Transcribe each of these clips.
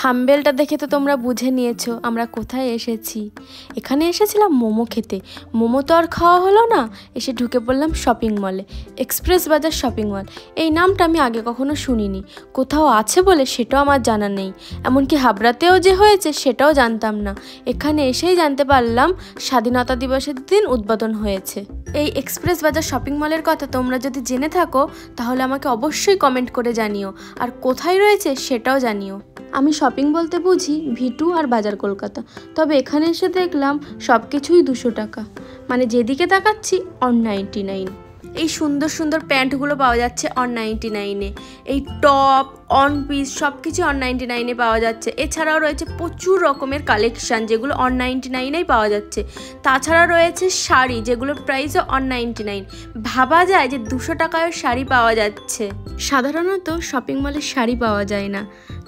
থাম্বনেলটা দেখে তো তোমরা বুঝে নিয়েছো আমরা কোথায় এসেছি। এখানে এসেছিলাম মোমো খেতে। মোমো তো আর খাওয়া হলো না, এসে ঢুকে পড়লাম শপিং মলে, এক্সপ্রেস বাজার শপিং মল। এই নামটা আমি আগে কখনো শুনিনি, কোথাও আছে বলে সেটাও আমার জানা নেই, এমনকি হাবড়াতেও যে হয়েছে সেটাও জানতাম না। এখানে এসেই জানতে পারলাম স্বাধীনতা দিবসের দিন উদ্বোধন হয়েছে। এই এক্সপ্রেস বাজার শপিং মলের কথা তোমরা যদি জেনে থাকো তাহলে আমাকে অবশ্যই কমেন্ট করে জানিও, আর কোথায় রয়েছে সেটাও জানিও। আমি শপিং বলতে বুঝি ভিটু আর বাজার কলকাতা, তবে এখানে এসে দেখলাম সব কিছুই 200 টাকা, মানে যেদিকে তাকাচ্ছি অন99। এই সুন্দর সুন্দর প্যান্টগুলো পাওয়া যাচ্ছে অন99-এ, এই টপ অন পিস সব কিছু অন99-এ পাওয়া যাচ্ছে। এছাড়াও রয়েছে প্রচুর রকমের কালেকশান যেগুলো অন99-এই পাওয়া যাচ্ছে। তাছাড়া রয়েছে শাড়ি যেগুলোর প্রাইসও অন99। ভাবা যায় যে 200 টাকায় শাড়ি পাওয়া যাচ্ছে। সাধারণত শপিং মলে শাড়ি পাওয়া যায় না,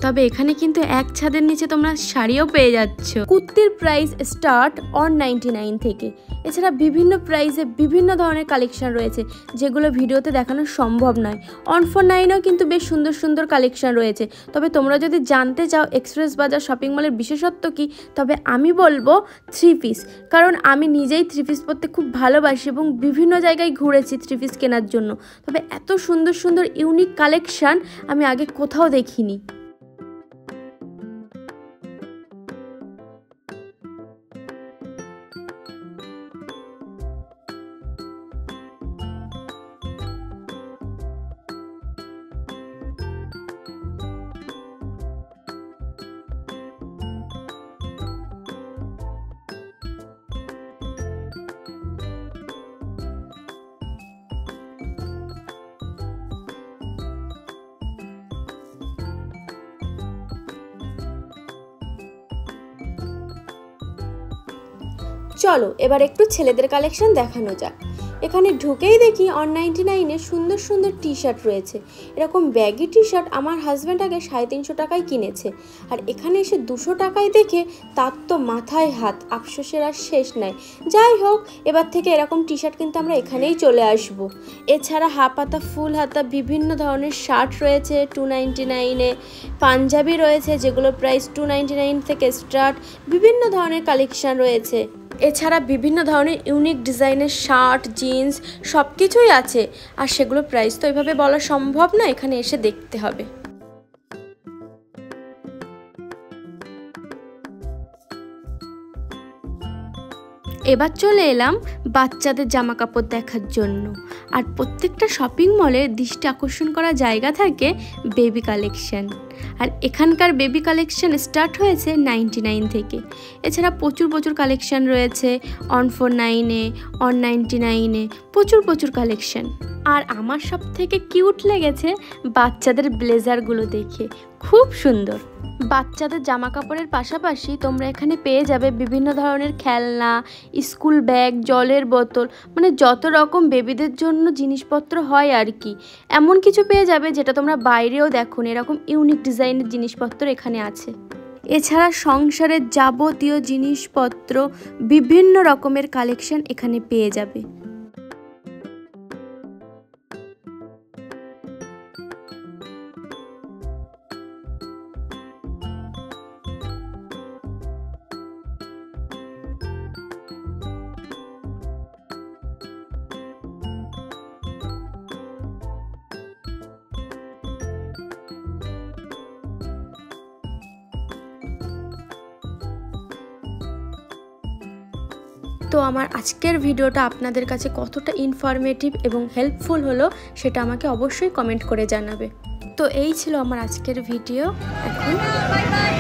তবে এখানে কিন্তু এক ছাদের নিচে তোমরা শাড়িও পেয়ে যাচ্ছ। কুর্তির প্রাইস স্টার্ট অন99 থেকে। এছাড়া বিভিন্ন প্রাইসে বিভিন্ন ধরনের কালেকশন রয়েছে যেগুলো ভিডিওতে দেখানো সম্ভব নয়। অন49-এও কিন্তু বেশ সুন্দর সুন্দর কালেকশন রয়েছে। তবে তোমরা যদি জানতে চাও এক্সপ্রেস বাজার শপিং মলের বিশেষত্ব কি, তবে আমি বলবো 3 পিস, কারণ আমি নিজেই 3 পিস পরতে খুব ভালোবাসি এবং বিভিন্ন জায়গায় ঘুরেছি 3 পিস কেনার জন্য। তবে এত সুন্দর সুন্দর ইউনিক কালেকশন আমি আগে কোথাও দেখিনি। চলো এবার একটু ছেলেদের কালেকশন দেখানো যাক। এখানে ঢুকেই দেখি অন99-এ সুন্দর সুন্দর টি শার্ট রয়েছে। এরকম ব্যাগি টি শার্ট আমার হাজব্যান্ড আগে 350 টাকায় কিনেছে, আর এখানে এসে 200 টাকায় দেখে তার তো মাথায় হাত, আফসোসের আর শেষ নাই। যাই হোক, এবার থেকে এরকম টি শার্ট কিন্তু আমরা এখানেই চলে আসব। এছাড়া হাফ হাতা ফুল হাতা বিভিন্ন ধরনের শার্ট রয়েছে 299-এ, পাঞ্জাবি রয়েছে যেগুলোর প্রাইস 299 থেকে স্টার্ট। বিভিন্ন ধরনের কালেকশান রয়েছে। এছাড়া বিভিন্ন ধরনের ইউনিক ডিজাইনের শার্ট জিন্স সব কিছুই আছে, আর সেগুলো প্রাইস তো এইভাবে বলা সম্ভব না, এখানে এসে দেখতে হবে। এবার চলে এলাম বাচ্চাদের জামা কাপড় দেখার জন্য। আর প্রত্যেকটা শপিং মলে দৃষ্টি আকর্ষণ করা জায়গা থাকে বেবি কালেকশন, আর এখানকার বেবি কালেকশন স্টার্ট হয়েছে 99 থেকে। এছাড়া প্রচুর কালেকশন রয়েছে অন49-এ, অন99-এ প্রচুর কালেকশন। আর আমার সব থেকে কিউট লেগেছে বাচ্চাদের ব্লেজারগুলো দেখে, খুব সুন্দর। বাচ্চাদের জামা কাপড়ের পাশাপাশি তোমরা এখানে পেয়ে যাবে বিভিন্ন ধরনের খেলনা, স্কুল ব্যাগ, জলের বোতল, মানে যত রকম বেবিদের জন্য জিনিসপত্র হয় আর কি, এমন কিছু পেয়ে যাবে যেটা তোমরা বাইরেও দেখো না। এরকম ইউনিক ডিজাইনের জিনিসপত্র এখানে আছে। এছাড়া সংসারের যাবতীয় জিনিসপত্র বিভিন্ন রকমের কালেকশন এখানে পেয়ে যাবে। তো আমার আজকের ভিডিওটা আপনাদের কাছে কতটা ইনফরমেটিভ এবং হেল্পফুল হলো সেটা আমাকে অবশ্যই কমেন্ট করে জানাবে। তো এই ছিল আমার আজকের ভিডিও। এখন